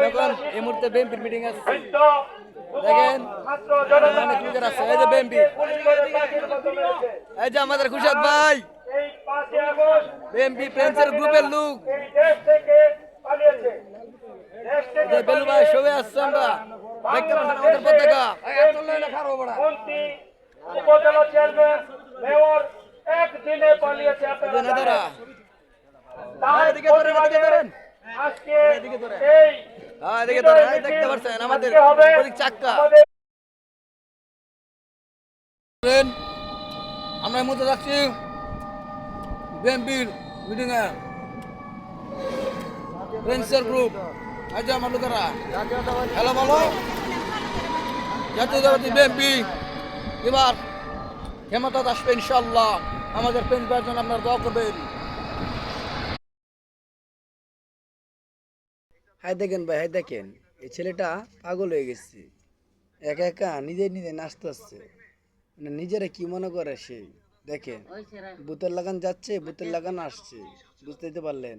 এখন এই মুহূর্তে বিএনপির মিটিং আছে দেখেন অনেক লিডার আছে এই যে বিএনপি এই যে আমাদের খুশাদ ভাই বিএনপি প্রেন্সের গ্রুপের লোক বেলু ভাই সবাই আসছে আমরা দেখতে পাচ্ছেন আমাদের পতাকা উপজেলা চেয়ারম্যান মেয়র একদিনে পালিয়েছে নেতারা আজকে এই দেখতে পাচ্ছেন আমাদের চাক্কা আমরা এই মুহূর্তে যাচ্ছি বিএনপির মিটিং এ প্রেন্সের গ্রুপ এই যে আমার লোকেরা হ্যালো বলো জাতীয়তাবাদী বিএনপি এবার ক্ষমতা আসবে ইনশাল্লাহ আমাদের প্রেন্স ভাইয়ের জন্য আপনারা দোয়া করবেন। হাই দেখেন ভাই হাই দেখেন এই ছেলেটা পাগল হয়ে গেছে একা একা নিজে নিজে নাচতেছে মানে নিজেরা কি মনে করে সে দেখেন বুতের লাগান যাচ্ছে বুতের লাগান আসছে বুঝতে পারলেন।